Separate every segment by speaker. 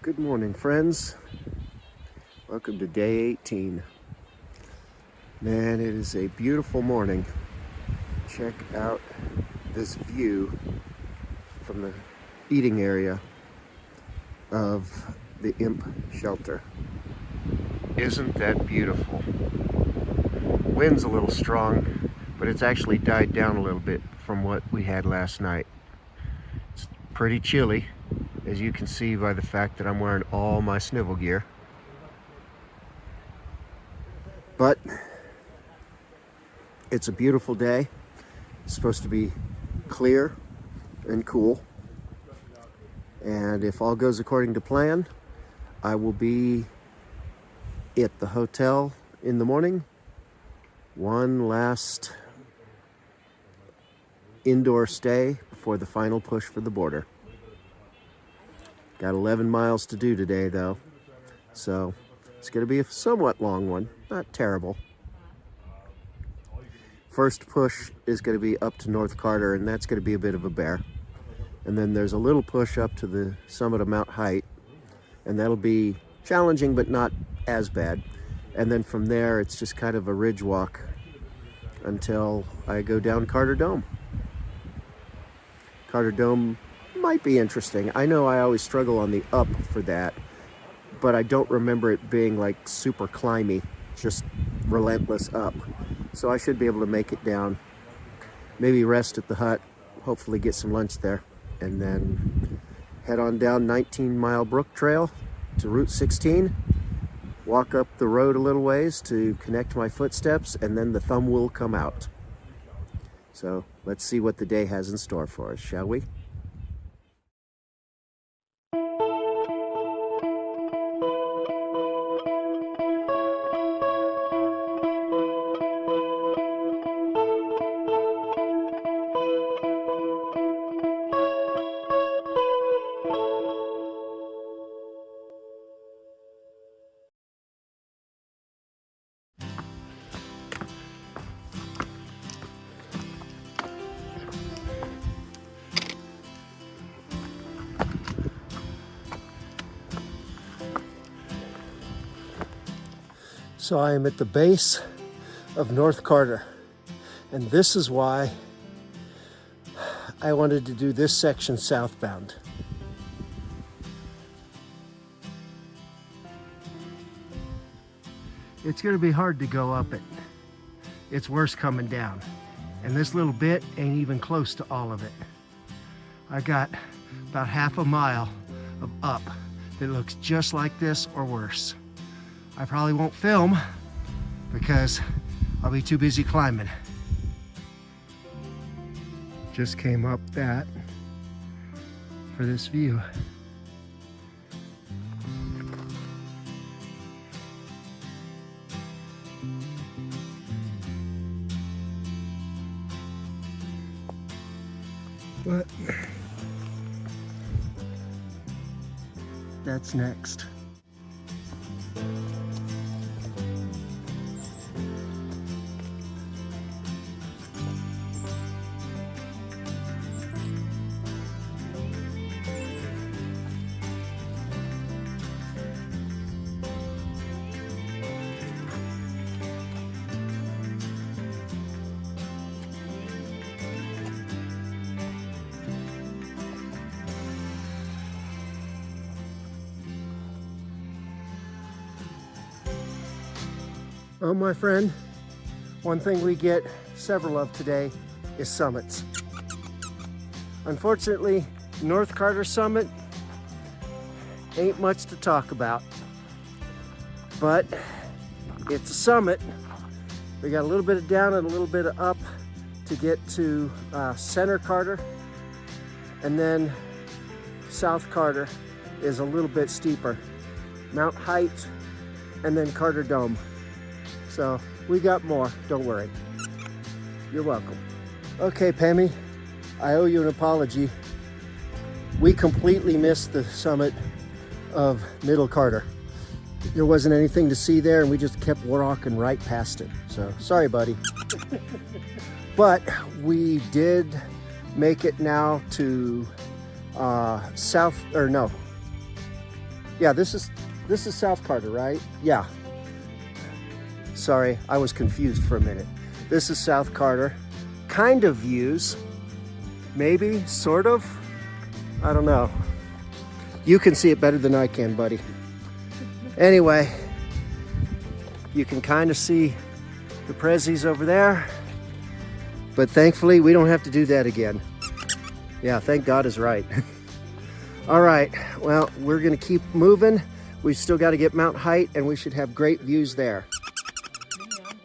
Speaker 1: Good morning, friends. Welcome to day 18. Man, it is a beautiful morning. Check out this view from the eating area of the Imp Shelter. Isn't that beautiful? Wind's a little strong, but it's actually died down a little bit from what we had last night. It's pretty chilly, as you can see by the fact that I'm wearing all my snivel gear. But it's a beautiful day. It's supposed to be clear and cool. And if all goes according to plan, I will be at the hotel in the morning. One last indoor stay before the final push for the border. Got 11 miles to do today, though, so it's going to be a somewhat long one, not terrible. First push is going to be up to North Carter, and that's going to be a bit of a bear. And then there's a little push up to the summit of Mount Height, and that'll be challenging but not as bad. And then from there, it's just kind of a ridge walk until I go down Carter Dome. Carter Dome might be interesting. I know I always struggle on the up for that, but I don't remember it being like super climby, just relentless up. So I should be able to make it down, maybe rest at the hut, hopefully get some lunch there, and then head on down 19-mile Brook Trail to Route 16, walk up the road a little ways to connect my footsteps, and then the thumb will come out. So let's see what the day has in store for us, shall we? So I am at the base of North Carter, and this is why I wanted to do this section southbound. It's going to be hard to go up it. It's worse coming down, and this little bit ain't even close to all of it. I got about half a mile of up that looks just like this or worse. I probably won't film because I'll be too busy climbing. Just came up that for this view. But that's next. Oh, my friend, one thing we get several of today is summits. Unfortunately, North Carter Summit ain't much to talk about, but it's a summit. We got a little bit of down and a little bit of up to get to Center Carter, and then South Carter is a little bit steeper. Mount Height, and then Carter Dome. So we got more, don't worry. You're welcome. Okay, Pammy, I owe you an apology. We completely missed the summit of Middle Carter. There wasn't anything to see there, and we just kept walking right past it. So sorry, buddy. But we did make it now to Yeah, this is South Carter, right? Yeah. Sorry, I was confused for a minute. This is South Carter. Kind of views. Maybe, sort of. I don't know. You can see it better than I can, buddy. Anyway, you can kind of see the Prezzies over there. But thankfully, we don't have to do that again. Yeah, thank God is right. All right, well, we're gonna keep moving. We've still got to get Mount Height, and we should have great views there.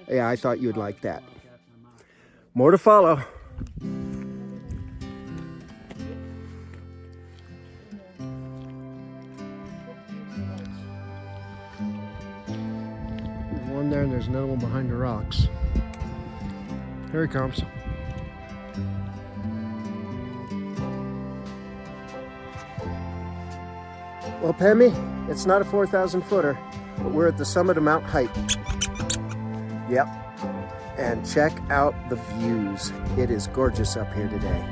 Speaker 1: Yeah, I thought you'd like that. More to follow. There's one there, and there's another one behind the rocks. Here he comes. Well, Pemmy, it's not a 4,000 footer, but we're at the summit of Mount Height. Yep, and check out the views. It is gorgeous up here today.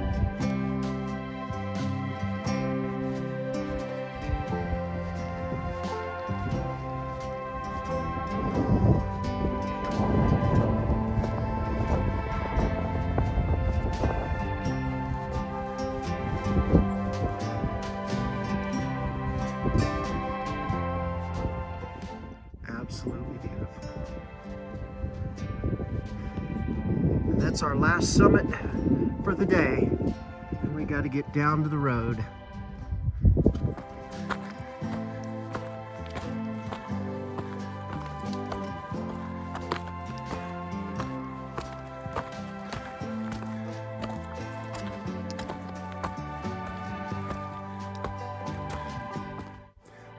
Speaker 1: Absolutely beautiful. And that's our last summit for the day. And we got to get down to the road.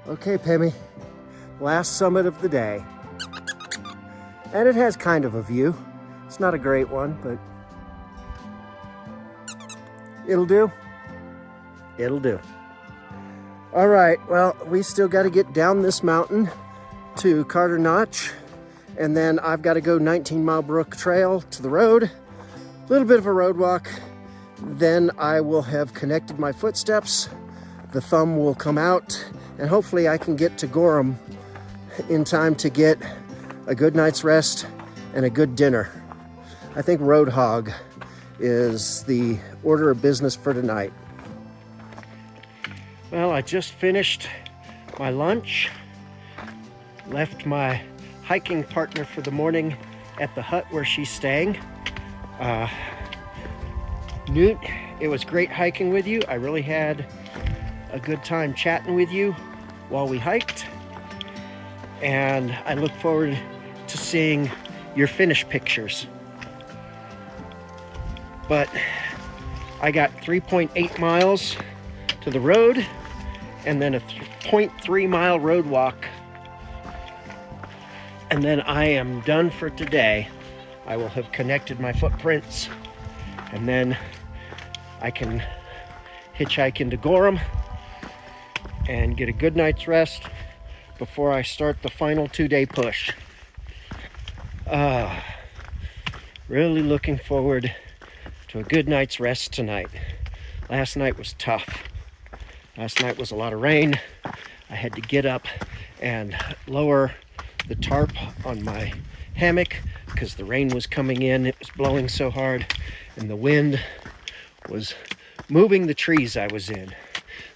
Speaker 1: Okay, Pemmy. Last summit of the day. And it has kind of a view. It's not a great one, but it'll do. It'll do. All right, well, we still got to get down this mountain to Carter Notch, and then I've got to go 19 Mile Brook Trail to the road. A little bit of a road walk. Then I will have connected my footsteps. The thumb will come out, and hopefully I can get to Gorham in time to get a good night's rest and a good dinner. I think Road Hog is the order of business for tonight. Well, I just finished my lunch, left my hiking partner for the morning at the hut where she's staying. Newt, it was great hiking with you. I really had a good time chatting with you while we hiked. And I look forward to seeing your finished pictures. But I got 3.8 miles to the road and then a 0.3 mile road walk. And then I am done for today. I will have connected my footprints, and then I can hitchhike into Gorham and get a good night's rest before I start the final 2-day push. Really looking forward to a good night's rest tonight. Last night was tough. Last night was a lot of rain. I had to get up and lower the tarp on my hammock because the rain was coming in. It was blowing so hard, and the wind was moving the trees I was in.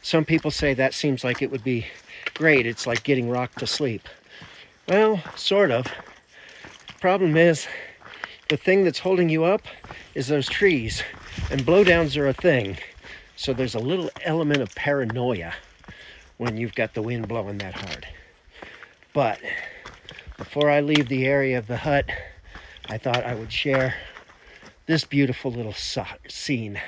Speaker 1: Some people say that seems like it would be great. It's like getting rocked to sleep. Well, sort of. Problem is, the thing that's holding you up is those trees, and blowdowns are a thing. So there's a little element of paranoia when you've got the wind blowing that hard. But before I leave the area of the hut, I thought I would share this beautiful little scene.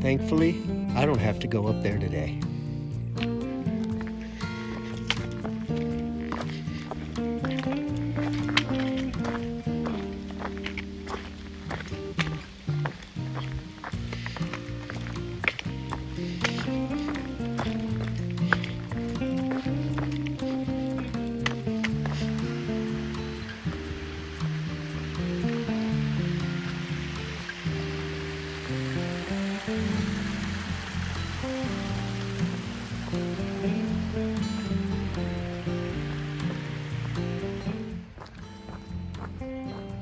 Speaker 1: Thankfully, I don't have to go up there today.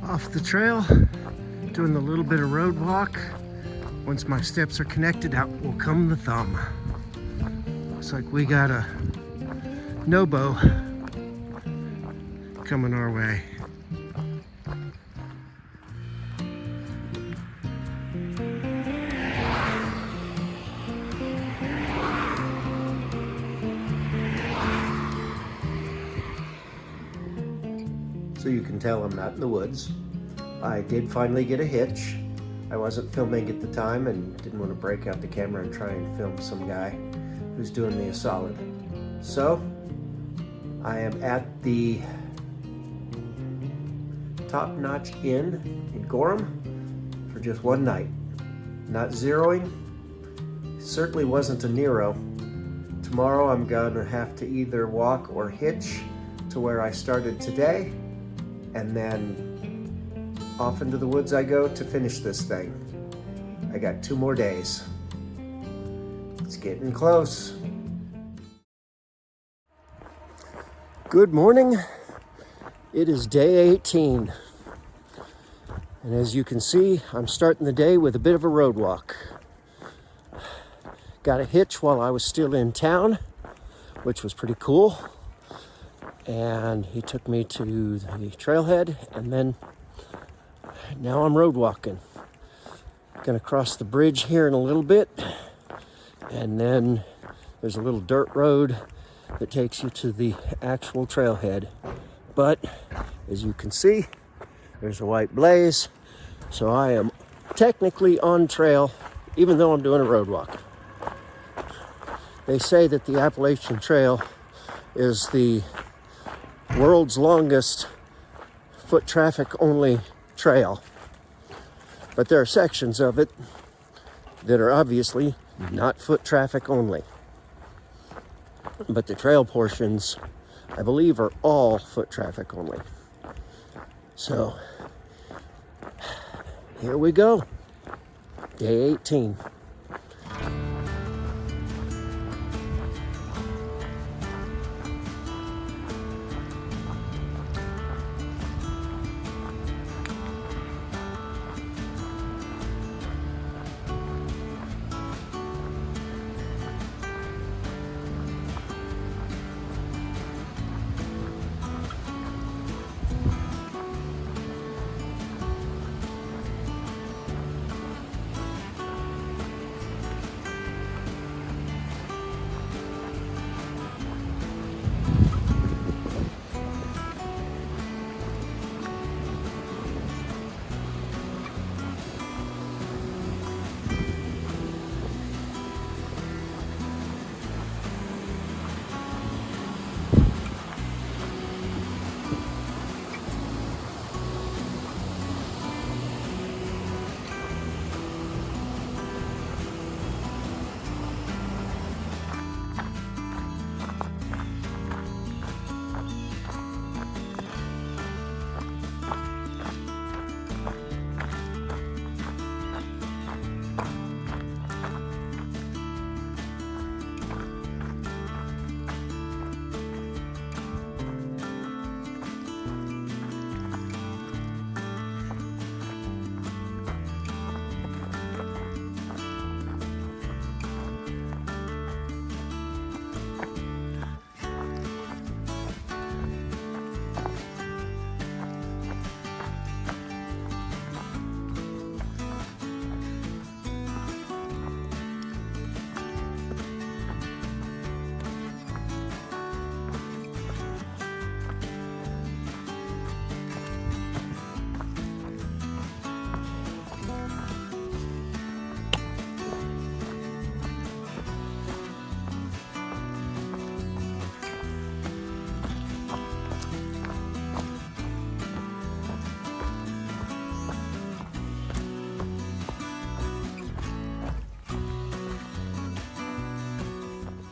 Speaker 1: Off the trail, doing a little bit of road walk. Once my steps are connected, out will come the thumb. Looks like we got a Nobo coming our way. So you can tell I'm not in the woods. I did finally get a hitch. I wasn't filming at the time and didn't want to break out the camera and try and film some guy who's doing me a solid. So I am at the Top Notch Inn in Gorham for just one night. Not zeroing, certainly wasn't a Nero. Tomorrow I'm gonna have to either walk or hitch to where I started today, and then off into the woods I go to finish this thing. I got 2 more days. It's getting close. Good morning. It is day 18. And as you can see, I'm starting the day with a bit of a road walk. Got a hitch while I was still in town, which was pretty cool. And he took me to the trailhead, and then now I'm road walking. Gonna cross the bridge here in a little bit, and then there's a little dirt road that takes you to the actual trailhead. But as you can see, there's a white blaze, so I am technically on trail, even though I'm doing a road walk. They say that the Appalachian Trail is the world's longest foot traffic only trail, but there are sections of it that are obviously not foot traffic only, but the trail portions, I believe, are all foot traffic only. So here we go, day 18.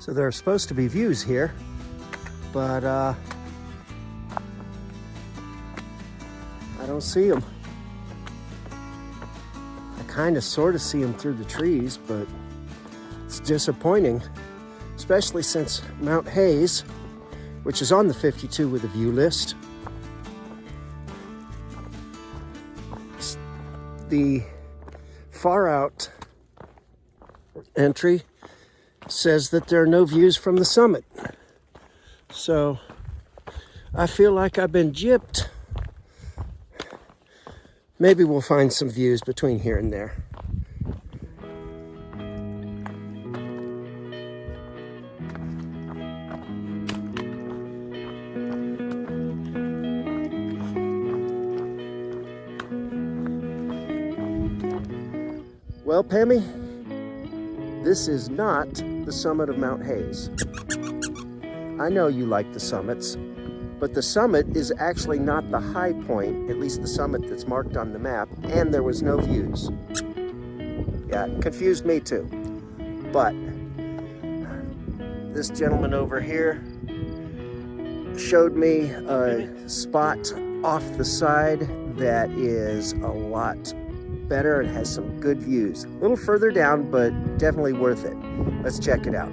Speaker 1: So there are supposed to be views here, but I don't see them. I kind of sort of see them through the trees, but it's disappointing, especially since Mount Hayes, which is on the 52 with a view list, the far out entry says that there are no views from the summit. So I feel like I've been gypped. Maybe we'll find some views between here and there. Well, Pammy, this is not the summit of Mount Hayes. I know you like the summits, but the summit is actually not the high point, at least the summit that's marked on the map, and there was no views. Yeah, it confused me too. But this gentleman over here showed me a spot off the side that is a lot better and has some good views. A little further down, but definitely worth it. Let's check it out.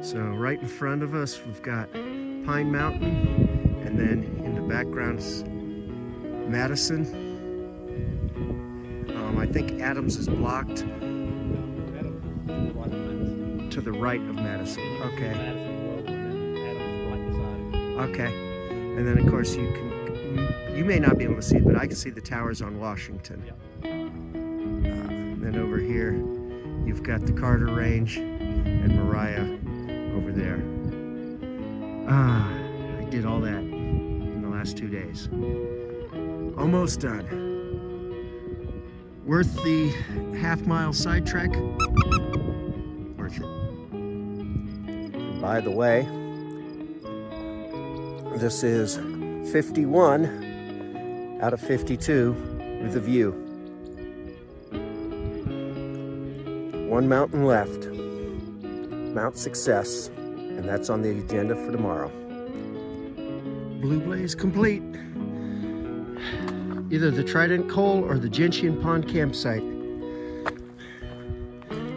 Speaker 1: So right in front of us, we've got Pine Mountain, and then in the background's Madison. I think Adams is blocked. To the right of Madison. Okay. Okay. And then of course you may not be able to see it, but I can see the towers on Washington. Then over here you've got the Carter Range and Moriah over there. I did all that in the last 2 days. Almost done. Worth the half-mile side trek? Worth it. By the way, this is 51 out of 52 with a view. One mountain left, Mount Success, and that's on the agenda for tomorrow. Blue Blaze complete. Either the Trident Col or the Gentian Pond campsite.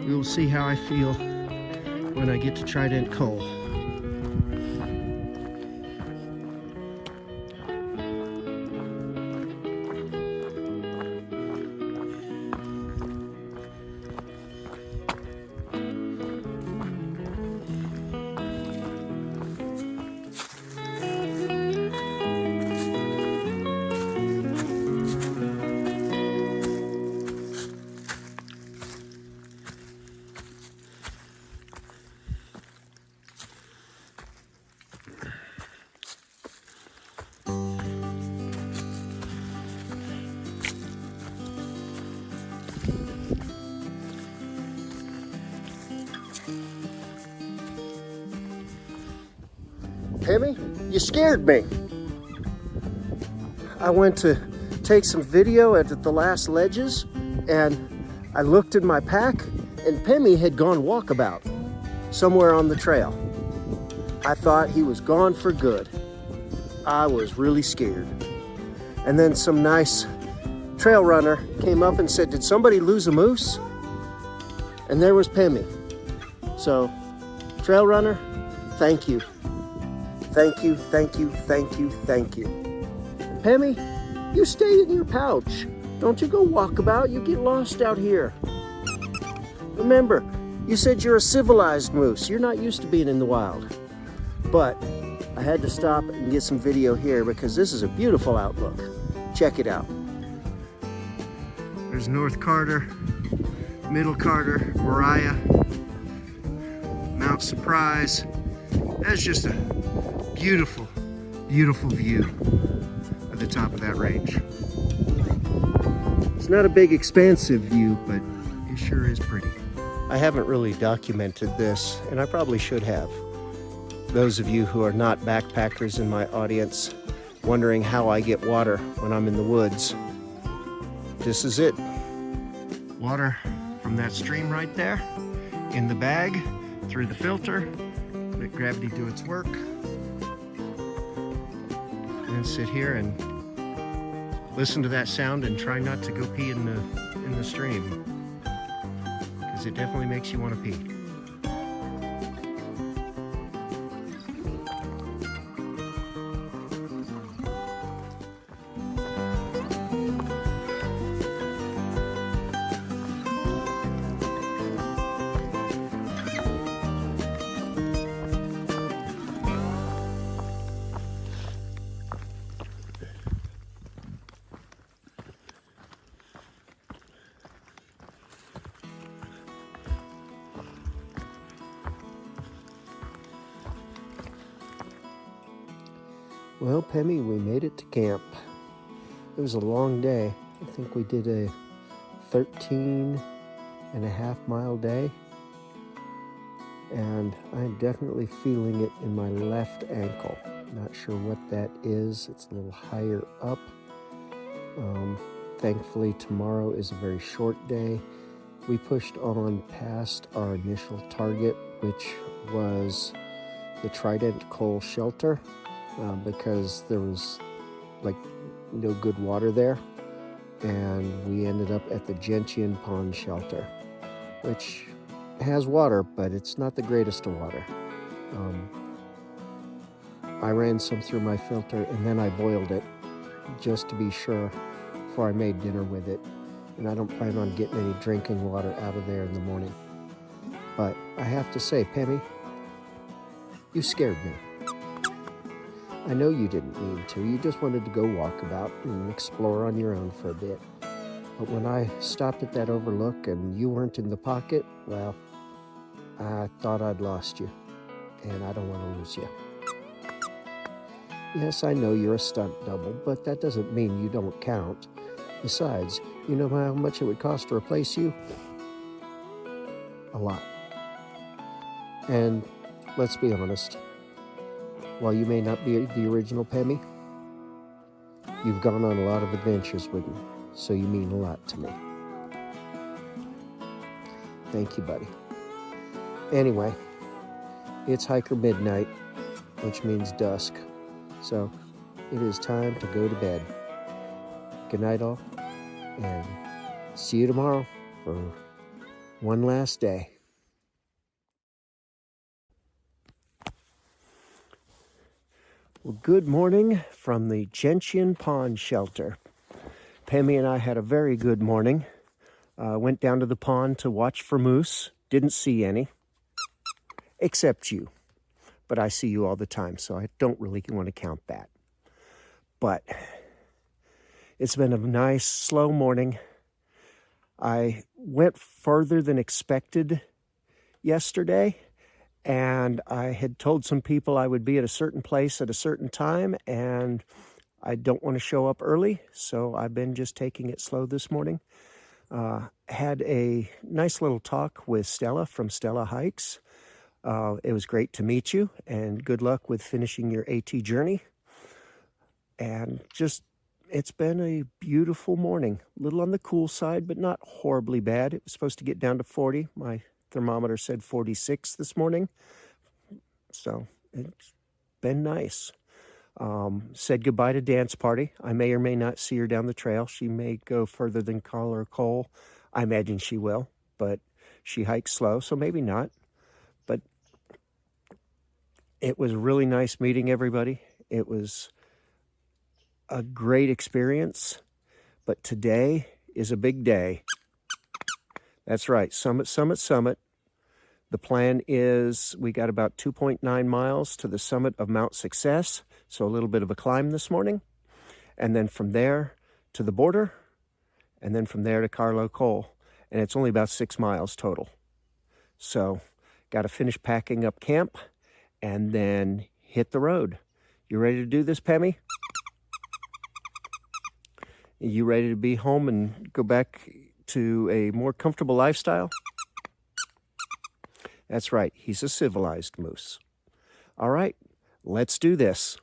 Speaker 1: We will see how I feel when I get to Trident Col. Pammy, you scared me. I went to take some video at the last ledges, and I looked in my pack, and Pammy had gone walkabout somewhere on the trail. I thought he was gone for good. I was really scared. And then some nice trail runner came up and said, "Did somebody lose a moose?" And there was Pammy. So, trail runner, thank you. Thank you, thank you, thank you, thank you. Pammy, you stay in your pouch. Don't you go walk about, you get lost out here. Remember, you said you're a civilized moose. You're not used to being in the wild. But I had to stop and get some video here because this is a beautiful outlook. Check it out. There's North Carter, Middle Carter, Moriah, Mount Surprise. That's just a beautiful, beautiful view at the top of that range. It's not a big expansive view, but it sure is pretty. I haven't really documented this, and I probably should have. Those of you who are not backpackers in my audience, wondering how I get water when I'm in the woods, this is it. Water from that stream right there, in the bag, through the filter, let gravity do its work, and sit here and listen to that sound and try not to go pee in the stream. because it definitely makes you want to pee. Well, Pemmy, we made it to camp. It was a long day. I think we did a 13.5-mile day. And I'm definitely feeling it in my left ankle. Not sure what that is. It's a little higher up. Thankfully, tomorrow is a very short day. We pushed on past our initial target, which was the Trident Coal Shelter. Because there was like no good water there, and we ended up at the Gentian Pond Shelter, which has water, but it's not the greatest of water. I ran some through my filter and then I boiled it just to be sure before I made dinner with it, and I don't plan on getting any drinking water out of there in the morning. But I have to say, Pemmy, you scared me. I know you didn't mean to. You just wanted to go walk about and explore on your own for a bit. But when I stopped at that overlook and you weren't in the pocket, well, I thought I'd lost you, and I don't want to lose you. Yes, I know you're a stunt double, but that doesn't mean you don't count. Besides, you know how much it would cost to replace you? A lot. And let's be honest. While you may not be the original Pemmy, you've gone on a lot of adventures with me, so you mean a lot to me. Thank you, buddy. Anyway, it's hiker midnight, which means dusk, so it is time to go to bed. Good night, all, and see you tomorrow for one last day. Well, good morning from the Gentian Pond Shelter. Pemmy and I had a very good morning. Went down to the pond to watch for moose. Didn't see any, except you. But I see you all the time, so I don't really want to count that. But it's been a nice, slow morning. I went further than expected yesterday. And I had told some people I would be at a certain place at a certain time, and I don't want to show up early, so I've been just taking it slow this morning. Had a nice little talk with Stella from Stella Hikes. It was great to meet you, and good luck with finishing your AT journey. And just, it's been a beautiful morning. A little on the cool side, but not horribly bad. It was supposed to get down to 40. My thermometer said 46 this morning, so it's been nice. Said goodbye to Dance Party. I may or may not see her down the trail. She may go further than Collar Cole. I imagine she will, but she hikes slow, so maybe not. But it was really nice meeting everybody. It was a great experience, but today is a big day. That's right, summit, summit, summit. The plan is we got about 2.9 miles to the summit of Mount Success, so a little bit of a climb this morning. And then from there to the border, and then from there to Carlo Cole. And it's only about 6 miles total. So got to finish packing up camp and then hit the road. You ready to do this, Pemmy? You ready to be home and go back to a more comfortable lifestyle? That's right, he's a civilized moose. All right, let's do this.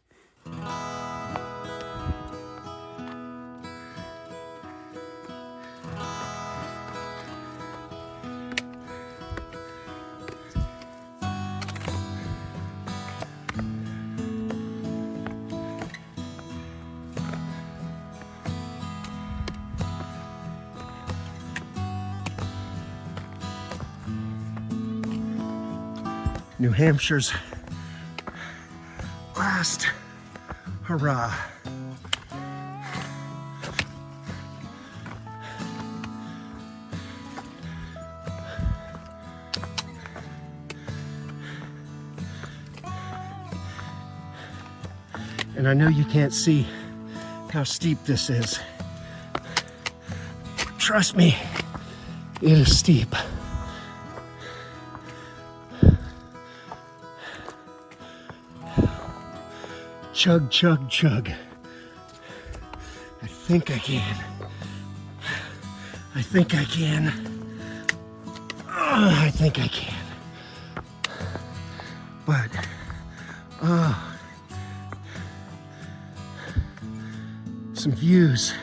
Speaker 1: New Hampshire's last hurrah. And I know you can't see how steep this is. Trust me, it is steep. Chug, chug, chug. I think I can. I think I can. I think I can. But, some views.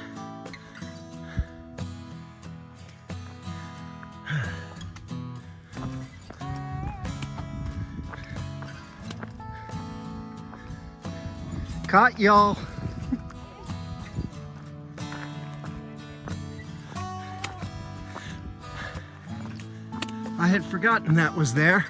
Speaker 1: Caught y'all. I had forgotten that was there.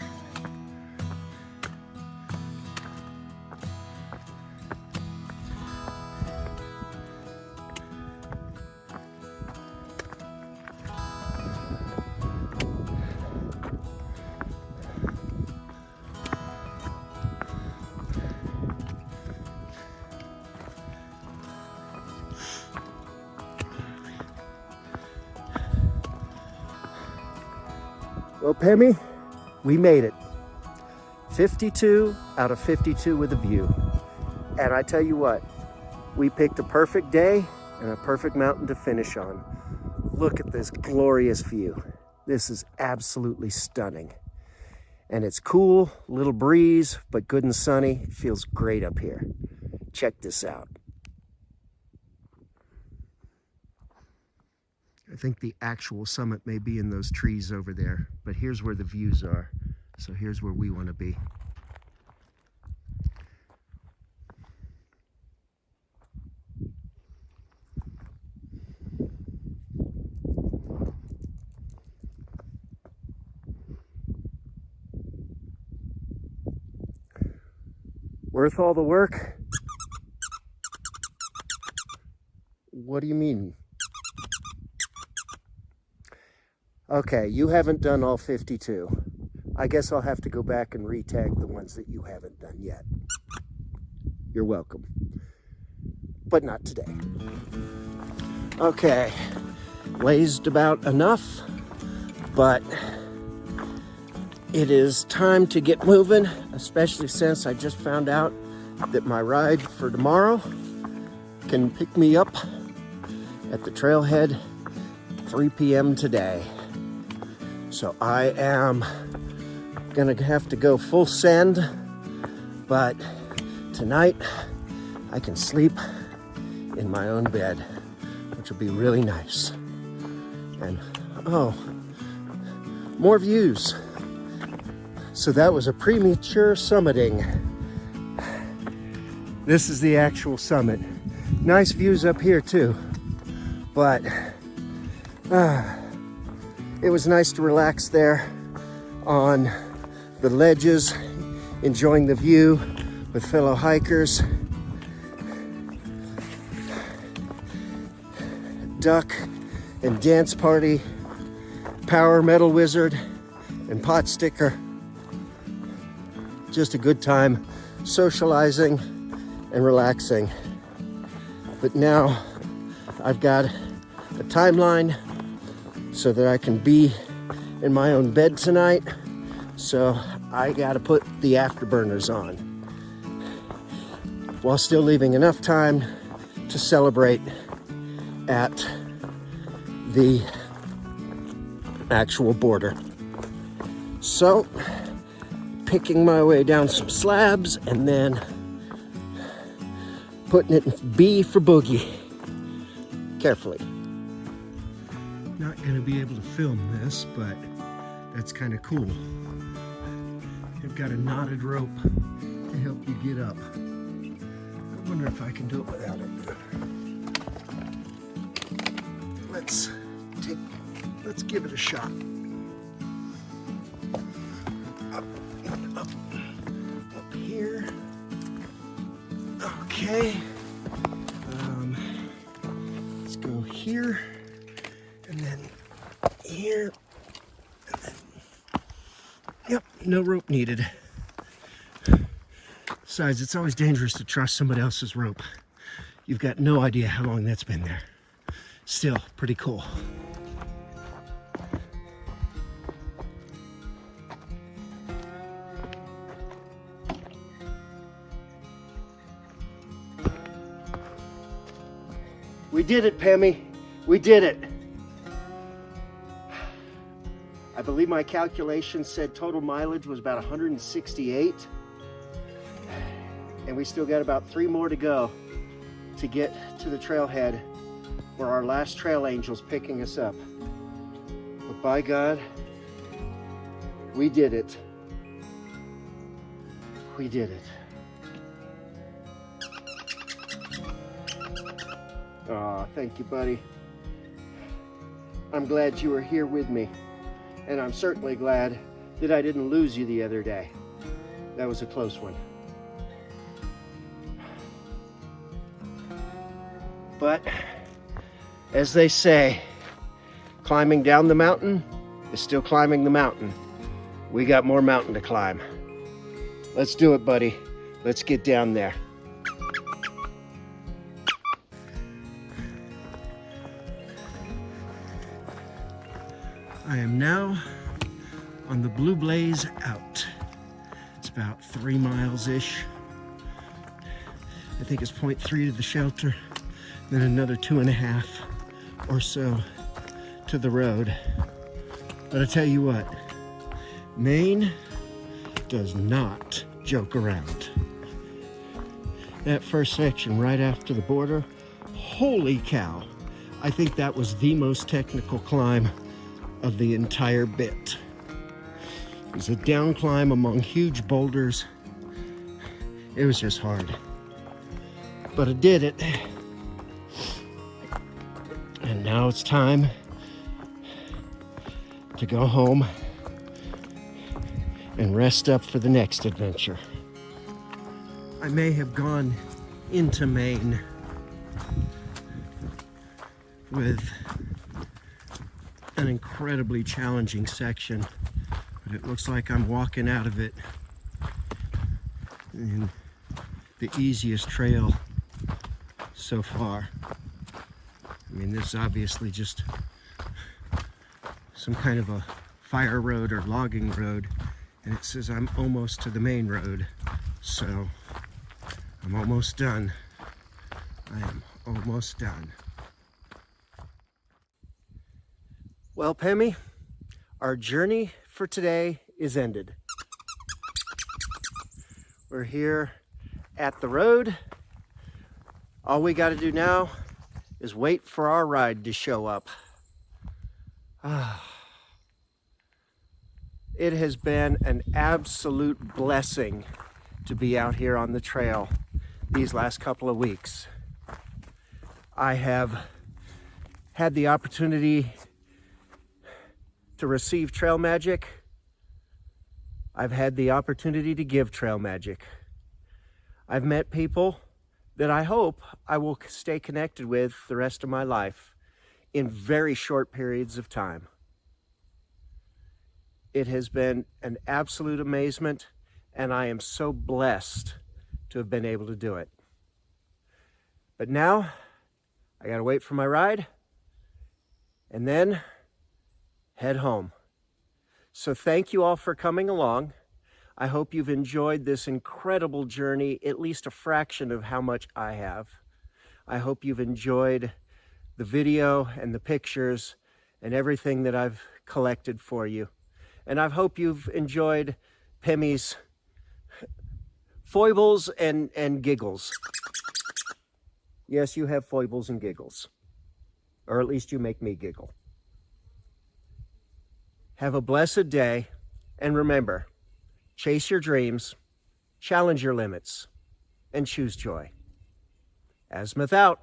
Speaker 1: Well, Pemmy, we made it. 52 out of 52 with a view. And I tell you what, we picked a perfect day and a perfect mountain to finish on. Look at this glorious view. This is absolutely stunning. And it's cool, little breeze, but good and sunny. It feels great up here. Check this out. I think the actual summit may be in those trees over there, but here's where the views are. So here's where we want to be. Worth all the work? What do you mean? Okay, you haven't done all 52. I guess I'll have to go back and re-tag the ones that you haven't done yet. You're welcome. But not today. Okay, blazed about enough, but it is time to get moving, especially since I just found out that my ride for tomorrow can pick me up at the trailhead 3 p.m. today. So I am gonna have to go full send, but tonight I can sleep in my own bed, which will be really nice. And oh, more views. So that was a premature summiting. This is the actual summit. Nice views up here too, but it was nice to relax there on the ledges, enjoying the view with fellow hikers. Duck and dance party, power metal wizard, and pot sticker. Just a good time socializing and relaxing. But now I've got a timeline so that I can be in my own bed tonight. So I gotta put the afterburners on while still leaving enough time to celebrate at the actual border. So, picking my way down some slabs and then putting it in B for boogie. Carefully. Not gonna be able to film this, but that's kind of cool. I've got a knotted rope to help you get up. I wonder if I can do it without it. Let's give it a shot. Up and up. Okay. Let's go here, and then here, and then, yep, no rope needed. Besides, it's always dangerous to trust somebody else's rope. You've got no idea how long that's been there. Still, pretty cool. We did it, Pammy. We did it. I believe my calculations said total mileage was about 168. And we still got about 3 more to go to get to the trailhead where our last trail angel's picking us up. But by God, we did it. We did it. Aw, thank you, buddy. I'm glad you were here with me. And I'm certainly glad that I didn't lose you the other day. That was a close one. But, as they say, climbing down the mountain is still climbing the mountain. We got more mountain to climb. Let's do it, buddy. Let's get down there. I am now on the Blue Blaze out. It's about 3 miles-ish. I think it's 0.3 to the shelter, then another 2.5 or so to the road. But I tell you what, Maine does not joke around. That first section right after the border, holy cow. I think that was the most technical climb of the entire bit. It was a down climb among huge boulders. It was just hard. But I did it. And now it's time to go home and rest up for the next adventure. I may have gone into Maine with an incredibly challenging section, but it looks like I'm walking out of it in the easiest trail so far. I mean, this is obviously just some kind of a fire road or logging road, and it says I'm almost to the main road, so I'm almost done. I am almost done. Well, Pammy, our journey for today is ended. We're here at the road. All we got to do now is wait for our ride to show up. It has been an absolute blessing to be out here on the trail these last couple of weeks. I have had the opportunity to receive trail magic. I've had the opportunity to give trail magic. I've met people that I hope I will stay connected with the rest of my life in very short periods of time. It has been an absolute amazement, and I am so blessed to have been able to do it. But now, I gotta wait for my ride, and then head home. So thank you all for coming along. I hope you've enjoyed this incredible journey, at least a fraction of how much I have. I hope you've enjoyed the video and the pictures and everything that I've collected for you. And I hope you've enjoyed Pammy's foibles and giggles. Yes, you have foibles and giggles. Or at least you make me giggle. Have a blessed day, and remember, chase your dreams, challenge your limits, and choose joy. Azimuth out.